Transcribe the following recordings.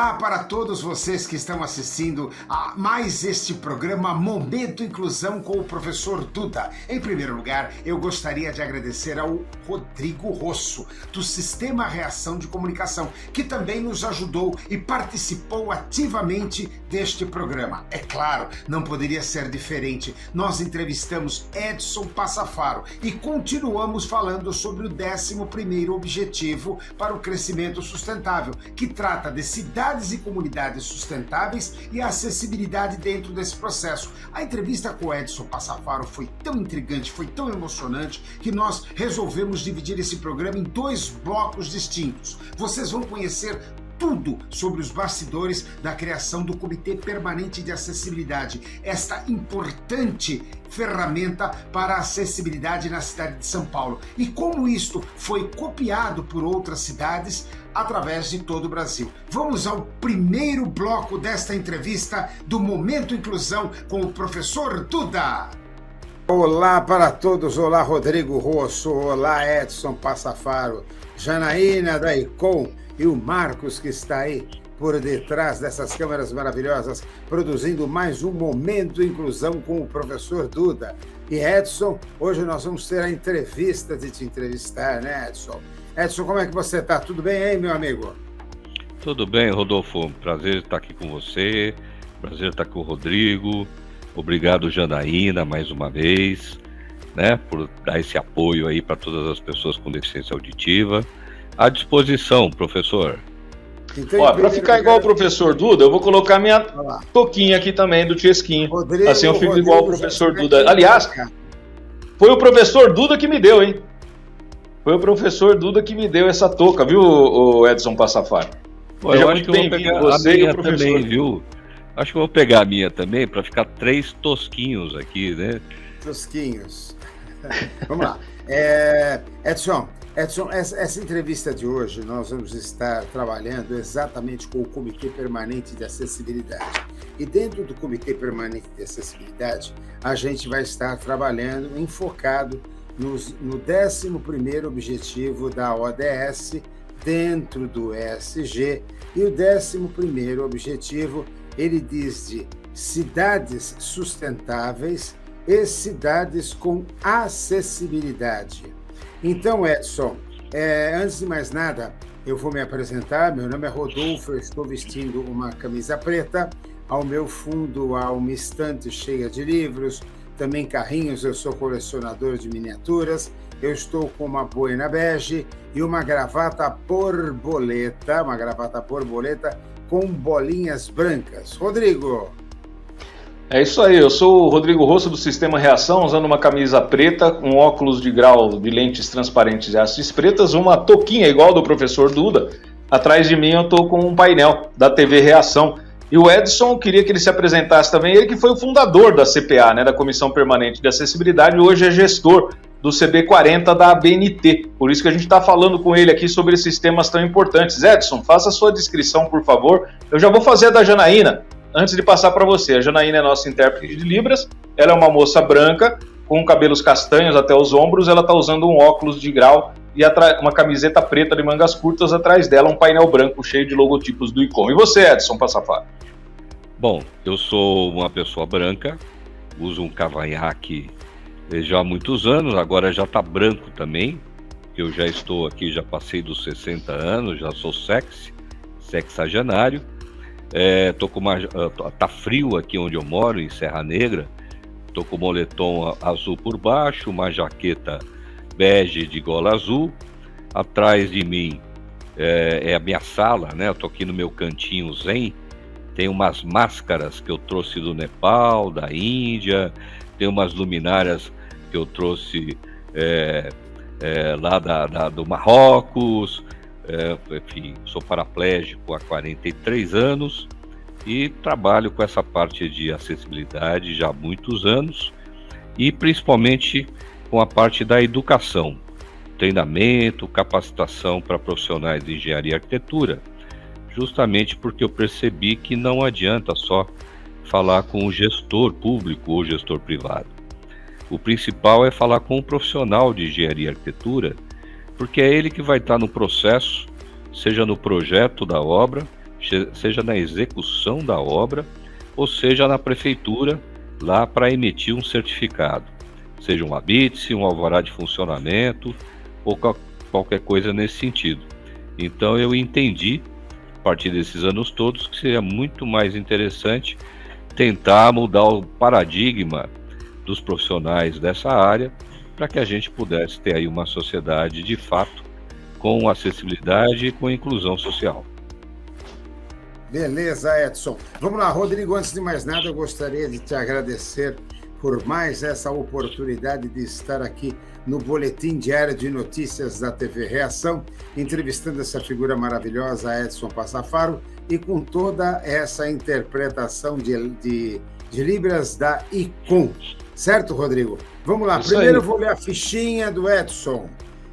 Olá para todos vocês que estão assistindo a mais este programa Momento Inclusão com o professor Duda. Em primeiro lugar, eu gostaria de agradecer ao Rodrigo Rosso, do Sistema Reação de Comunicação, que também nos ajudou e participou ativamente deste programa. É claro, não poderia ser diferente. Nós entrevistamos Edson Passafaro e continuamos falando sobre o 11º objetivo para o crescimento sustentável, que trata de cidades e comunidades sustentáveis e a acessibilidade dentro desse processo. A entrevista com o Edson Passafaro foi tão intrigante, foi tão emocionante, que nós resolvemos dividir esse programa em 2 blocos distintos. Vocês vão conhecer tudo sobre os bastidores da criação do Comitê Permanente de Acessibilidade, esta importante ferramenta para a acessibilidade na cidade de São Paulo, e como isto foi copiado por outras cidades através de todo o Brasil. Vamos ao primeiro bloco desta entrevista do Momento Inclusão com o professor Duda. Olá para todos, olá Rodrigo Rosso, olá Edson Passafaro, Janaína da Icom e o Marcos, que está aí por detrás dessas câmeras maravilhosas, produzindo mais um Momento Inclusão com o professor Duda. E Edson, hoje nós vamos ter a entrevista de te entrevistar, né, Edson? Edson, como é que você está? Tudo bem aí, meu amigo? Tudo bem, Rodolfo. Prazer estar aqui com você, prazer estar com o Rodrigo. Obrigado, Janaína, mais uma vez, né, por dar esse apoio aí para todas as pessoas com deficiência auditiva. À disposição, professor. Então, para ficar igual o professor Duda, eu vou colocar minha toquinha aqui também do Tiesquinho. Assim eu fico igual o professor Duda. Aliás, foi o professor Duda que me deu, hein? Foi o professor Duda que me deu essa touca, viu, o Edson Passafaro? Seja muito bem-vindo, você e o professor. Também, viu? Acho que eu vou pegar a minha também, para ficar 3 tosquinhos aqui, né? Tosquinhos. Vamos lá. Edson, essa entrevista de hoje nós vamos estar trabalhando exatamente com o Comitê Permanente de Acessibilidade. E dentro do Comitê Permanente de Acessibilidade, a gente vai estar trabalhando enfocado no 11º objetivo da ODS dentro do ESG. E o 11º objetivo, ele diz de cidades sustentáveis e cidades com acessibilidade. Então, Edson, antes de mais nada, eu vou me apresentar. Meu nome é Rodolfo, eu estou vestindo uma camisa preta. Ao meu fundo há uma estante cheia de livros, também carrinhos, eu sou colecionador de miniaturas. Eu estou com uma boina bege e uma gravata borboleta com bolinhas brancas. Rodrigo! É isso aí, eu sou o Rodrigo Rosso do Sistema Reação, usando uma camisa preta, um óculos de grau de lentes transparentes de hastes pretas, uma touquinha igual do professor Duda. Atrás de mim eu estou com um painel da TV Reação. E o Edson, queria que ele se apresentasse também, ele que foi o fundador da CPA, né, da Comissão Permanente de Acessibilidade, e hoje é gestor do CB40 da ABNT. Por isso que a gente está falando com ele aqui sobre esses temas tão importantes. Edson, faça a sua descrição, por favor. Eu já vou fazer a da Janaína, antes de passar para você. A Janaína é nossa intérprete de Libras, ela é uma moça branca, com cabelos castanhos até os ombros, ela está usando um óculos de grau e uma camiseta preta de mangas curtas, atrás dela um painel branco cheio de logotipos do ICOM. E você, Edson Passafaro? Bom, eu sou uma pessoa branca, uso um cavanhaque já há muitos anos, agora já está branco também, eu já estou aqui, já passei dos 60 anos, já sou sexagenário. Tá frio aqui onde eu moro, em Serra Negra. Tô com moletom azul por baixo, uma jaqueta bege de gola azul. Atrás de mim é a minha sala, né? Eu tô aqui no meu cantinho zen. Tem umas máscaras que eu trouxe do Nepal, da Índia. Tem umas luminárias que eu trouxe lá do Marrocos. Enfim, sou paraplégico há 43 anos e trabalho com essa parte de acessibilidade já há muitos anos, e principalmente com a parte da educação, treinamento, capacitação para profissionais de engenharia e arquitetura, justamente porque eu percebi que não adianta só falar com o gestor público ou gestor privado. O principal é falar com um profissional de engenharia e arquitetura, porque é ele que vai estar no processo, seja no projeto da obra, seja na execução da obra, ou seja na prefeitura, lá para emitir um certificado, seja um habite-se, um alvará de funcionamento, ou qualquer coisa nesse sentido. Então eu entendi, a partir desses anos todos, que seria muito mais interessante tentar mudar o paradigma dos profissionais dessa área, para que a gente pudesse ter aí uma sociedade de fato com acessibilidade e com inclusão social. Beleza, Edson. Vamos lá, Rodrigo, antes de mais nada, eu gostaria de te agradecer por mais essa oportunidade de estar aqui no Boletim Diário de Notícias da TV Reação, entrevistando essa figura maravilhosa, Edson Passafaro, e com toda essa interpretação de Libras da ICOM. Certo, Rodrigo? Vamos lá, primeiro eu vou ler a fichinha do Edson.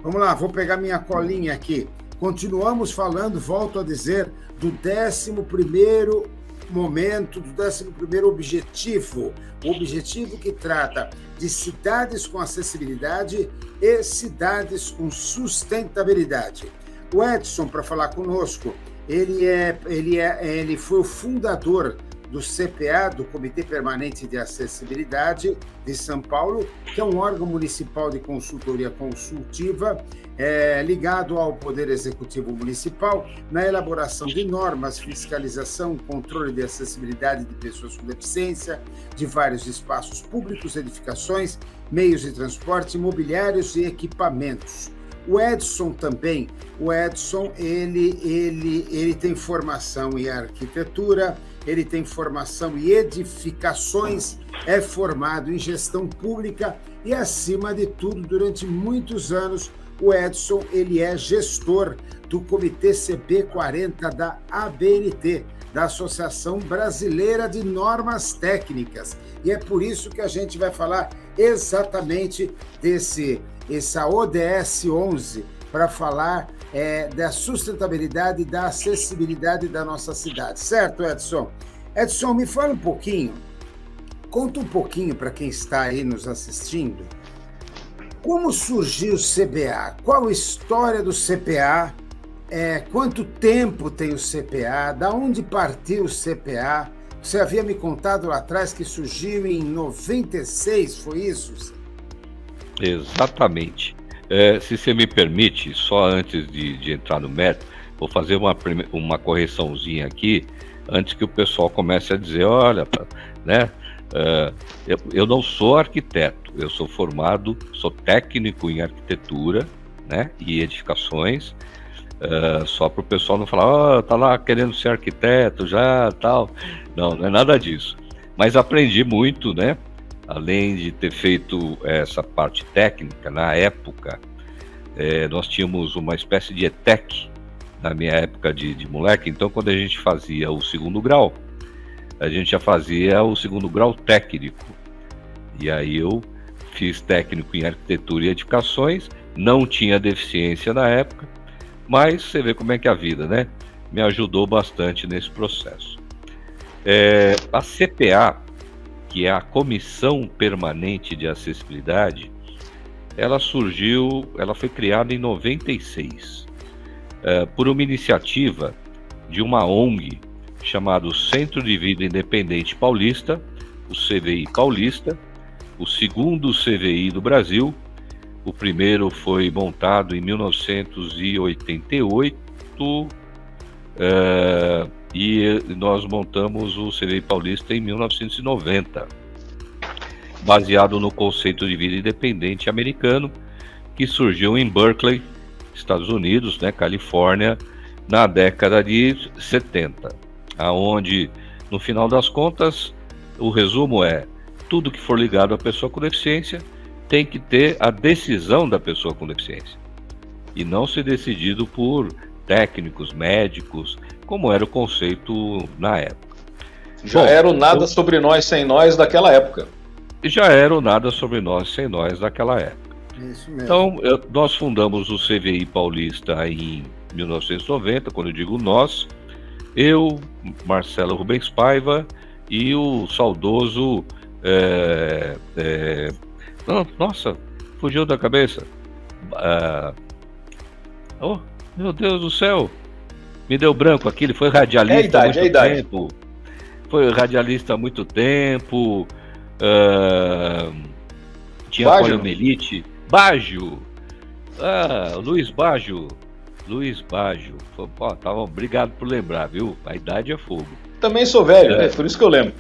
Vamos lá, vou pegar minha colinha aqui. Continuamos falando, volto a dizer, do 11º momento, do 11º objetivo. O objetivo que trata de cidades com acessibilidade e cidades com sustentabilidade. O Edson, para falar conosco, ele foi o fundador do CPA, do Comitê Permanente de Acessibilidade de São Paulo, que é um órgão municipal de consultoria consultiva, ligado ao Poder Executivo Municipal, na elaboração de normas, fiscalização, controle de acessibilidade de pessoas com deficiência, de vários espaços públicos, edificações, meios de transporte, mobiliários e equipamentos. O Edson também, ele tem formação em arquitetura, ele tem formação em edificações, é formado em gestão pública e, acima de tudo, durante muitos anos, o Edson ele é gestor do Comitê CB40 da ABNT, da Associação Brasileira de Normas Técnicas. E é por isso que a gente vai falar exatamente essa ODS 11, para falar da sustentabilidade e da acessibilidade da nossa cidade. Certo, Edson? Edson, me fala um pouquinho, conta um pouquinho para quem está aí nos assistindo, como surgiu o CBA? Qual a história do CPA? Quanto tempo tem o CPA? Da onde partiu o CPA? Você havia me contado lá atrás que surgiu em 96, foi isso? Exatamente. Se você me permite, só antes de entrar no mérito, vou fazer uma correçãozinha aqui, antes que o pessoal comece a dizer, olha, né? Eu não sou arquiteto, eu sou formado, sou técnico em arquitetura, né, e edificações, só para o pessoal não falar, tá lá querendo ser arquiteto já, tal. Não é nada disso. Mas aprendi muito, né, além de ter feito essa parte técnica. Na época, nós tínhamos uma espécie de ETEC, na minha época de moleque, então quando a gente fazia o segundo grau, a gente já fazia o segundo grau técnico. E aí eu fiz técnico em arquitetura e edificações, não tinha deficiência na época, mas você vê como é que é a vida, né? Me ajudou bastante nesse processo. A CPA, que é a Comissão Permanente de Acessibilidade, ela foi criada em 96, por uma iniciativa de uma ONG, chamado Centro de Vida Independente Paulista, o CVI Paulista, o segundo CVI do Brasil. O primeiro foi montado em 1988 e nós montamos o CVI Paulista em 1990, baseado no conceito de vida independente americano, que surgiu em Berkeley, Estados Unidos, né, Califórnia, na década de 70. Aonde, no final das contas, o resumo é: tudo que for ligado à pessoa com deficiência tem que ter a decisão da pessoa com deficiência e não ser decidido por técnicos, médicos, como era o conceito na época. Já era o nada sobre nós sem nós daquela época. Já era o nada sobre nós sem nós daquela época. Isso mesmo. Então, nós fundamos o CVI Paulista em 1990, quando eu digo nós, eu, Marcelo Rubens Paiva e o saudoso... nossa, fugiu da cabeça. Oh, meu Deus do céu! Me deu branco aqui, ele foi radialista há muito idade. tempo. Foi radialista há muito tempo. Tinha Baggio? poliomielite. Baggio. Luiz Baggio. Obrigado por lembrar, viu? A idade é fogo. Também sou velho, né? Por isso que eu lembro.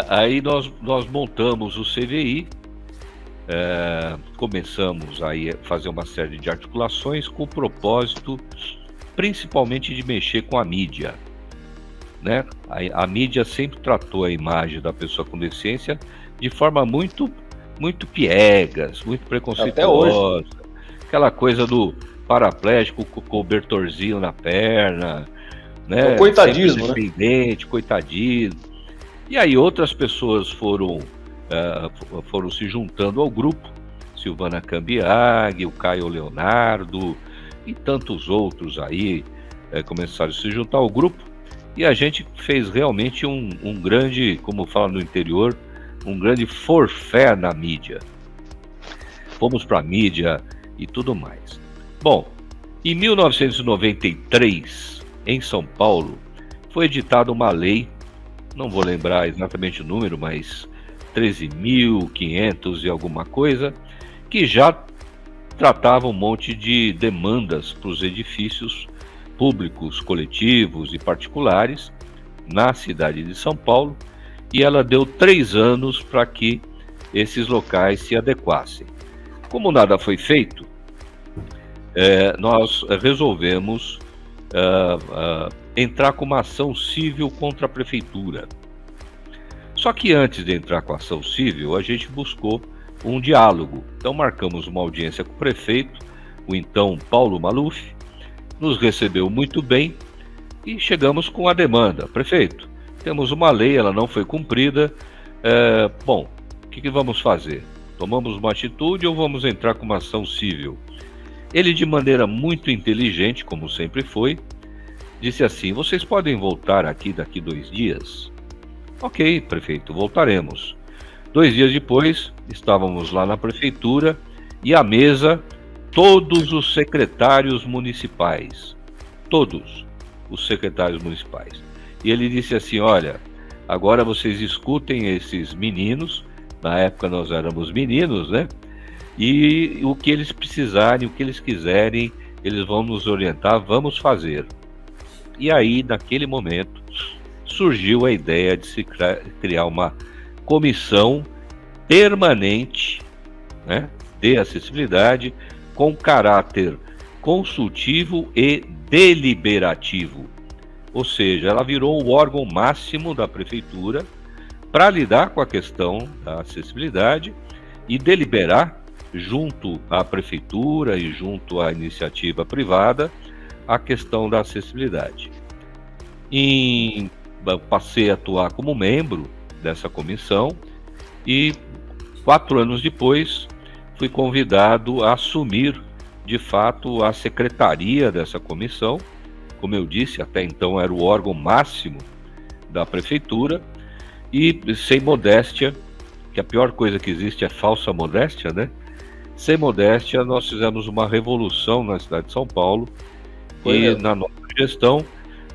Aí nós montamos o CVI, começamos aí a fazer uma série de articulações com o propósito principalmente de mexer com a mídia, né? A mídia sempre tratou a imagem da pessoa com deficiência de forma muito piegas, muito preconceituosa. Aquela coisa do paraplégico com o cobertorzinho na perna, né? O coitadismo, né? Coitadismo. E aí outras pessoas foram se juntando ao grupo, Silvana Cambiag, o Caio Leonardo e tantos outros aí começaram a se juntar ao grupo, e a gente fez realmente um grande, como fala no interior, um grande forfé na mídia. Fomos para a mídia e tudo mais. Bom, em 1993, em São Paulo, foi editada uma lei, não vou lembrar exatamente o número, mas 13.500 e alguma coisa, que já tratava um monte de demandas para os edifícios públicos, coletivos e particulares na cidade de São Paulo, e ela deu 3 anos para que esses locais se adequassem. Como nada foi feito, nós resolvemos entrar com uma ação civil contra a prefeitura. Só que antes de entrar com a ação civil, a gente buscou um diálogo. Então marcamos uma audiência com o prefeito, o então Paulo Maluf, nos recebeu muito bem e chegamos com a demanda. Prefeito, temos uma lei, ela não foi cumprida, bom, o que vamos fazer? Tomamos uma atitude ou vamos entrar com uma ação civil? Ele, de maneira muito inteligente, como sempre foi, disse assim: vocês podem voltar aqui daqui 2 dias? Ok, prefeito, voltaremos. 2 dias depois, estávamos lá na prefeitura e à mesa todos os secretários municipais. Todos os secretários municipais. E ele disse assim: olha, agora vocês escutem esses meninos, na época nós éramos meninos, né? E o que eles precisarem, o que eles quiserem, eles vão nos orientar, vamos fazer. E aí, naquele momento, surgiu a ideia de se criar uma comissão permanente, né, de acessibilidade com caráter consultivo e deliberativo. Ou seja, ela virou o órgão máximo da prefeitura para lidar com a questão da acessibilidade e deliberar junto à prefeitura e junto à iniciativa privada a questão da acessibilidade. Passei a atuar como membro dessa comissão e 4 anos depois fui convidado a assumir de fato a secretaria dessa comissão. Como eu disse, até então era o órgão máximo da prefeitura, e sem modéstia, que a pior coisa que existe é falsa modéstia, né? Sem modéstia, nós fizemos uma revolução na cidade de São Paulo. Na nossa gestão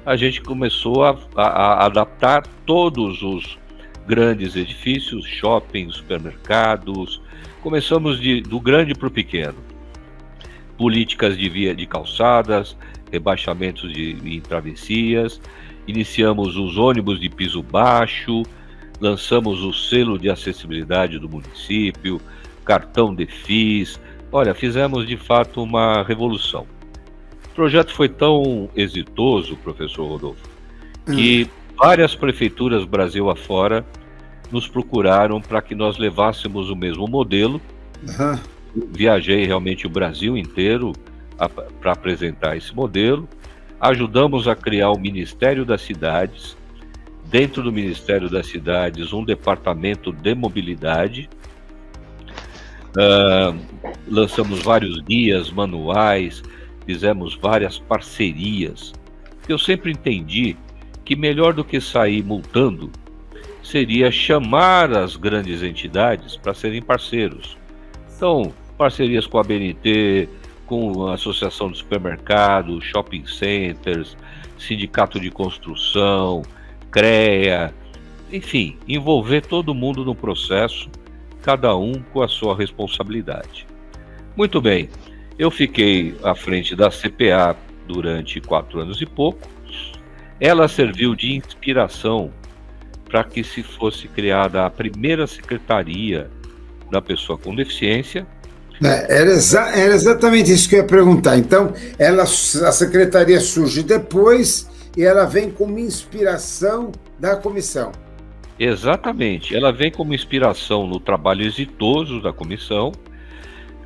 a gente começou a adaptar todos os grandes edifícios, shoppings, supermercados. Começamos do grande para o pequeno. Políticas de via de calçadas, rebaixamentos em travessias, iniciamos os ônibus de piso baixo, lançamos o selo de acessibilidade do município, cartão DEFIS. Olha, fizemos de fato uma revolução. O projeto foi tão exitoso, professor Rodolfo, que várias prefeituras Brasil afora nos procuraram para que nós levássemos o mesmo modelo. Viajei realmente o Brasil inteiro para apresentar esse modelo. Ajudamos a criar o Ministério das Cidades. Dentro do Ministério das Cidades, um departamento de mobilidade. Lançamos vários guias, manuais, fizemos várias parcerias. Eu sempre entendi que melhor do que sair multando seria chamar as grandes entidades para serem parceiros. Então, parcerias com a BNT, com a Associação de Supermercados, Shopping Centers, Sindicato de Construção, CREA, enfim, envolver todo mundo no processo, cada um com a sua responsabilidade. Muito bem, eu fiquei à frente da CPA durante 4 anos e pouco. Ela serviu de inspiração para que se fosse criada a primeira secretaria da pessoa com deficiência. Era exatamente isso que eu ia perguntar. Então, a secretaria surge depois e ela vem como inspiração da comissão. Exatamente, ela vem como inspiração no trabalho exitoso da comissão.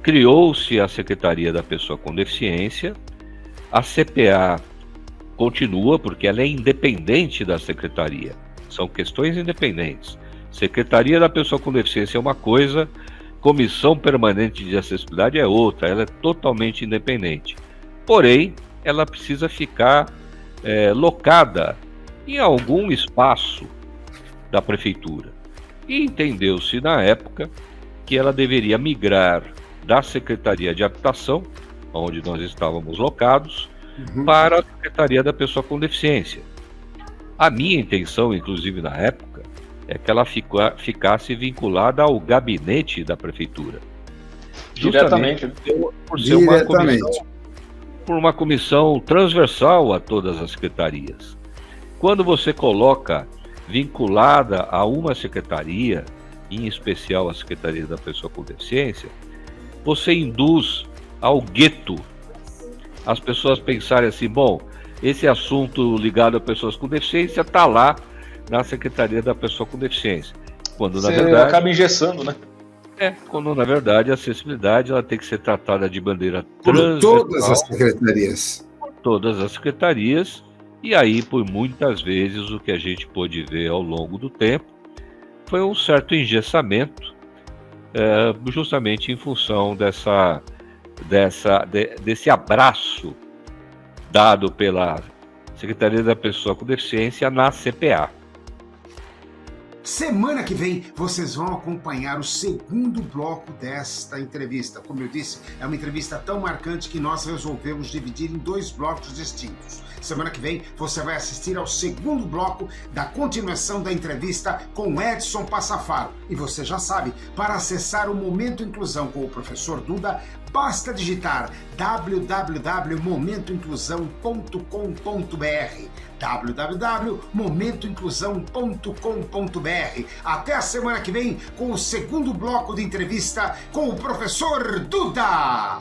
Criou-se a Secretaria da Pessoa com Deficiência. A CPA continua, porque ela é independente da secretaria. São questões independentes. Secretaria da Pessoa com Deficiência é uma coisa, Comissão Permanente de Acessibilidade é outra, ela é totalmente independente. Porém, ela precisa ficar locada em algum espaço da prefeitura. E entendeu-se na época que ela deveria migrar da Secretaria de Habitação, onde nós estávamos locados, para a Secretaria da Pessoa com Deficiência. A minha intenção, inclusive na época, é que ela ficasse vinculada ao gabinete da prefeitura. Diretamente. Por ser uma comissão transversal a todas as secretarias. Quando você coloca vinculada a uma secretaria, em especial a Secretaria da Pessoa com Deficiência, você induz ao gueto as pessoas pensarem assim, bom, esse assunto ligado a pessoas com deficiência está lá na Secretaria da Pessoa com Deficiência. Quando, na verdade, acaba engessando, né? Quando na verdade a acessibilidade ela tem que ser tratada de maneira transversal. Por todas as secretarias. Por todas as secretarias, e aí por muitas vezes o que a gente pôde ver ao longo do tempo foi um certo engessamento, justamente em função desse abraço dado pela Secretaria da Pessoa com Deficiência na CPA. Semana que vem, vocês vão acompanhar o segundo bloco desta entrevista. Como eu disse, é uma entrevista tão marcante que nós resolvemos dividir em 2 blocos distintos. Semana que vem, você vai assistir ao segundo bloco da continuação da entrevista com Edson Passafaro. E você já sabe, para acessar o Momento Inclusão com o professor Duda, basta digitar www.momentoinclusão.com.br www.momentoinclusão.com.br. Até a semana que vem com o segundo bloco de entrevista com o professor Duda!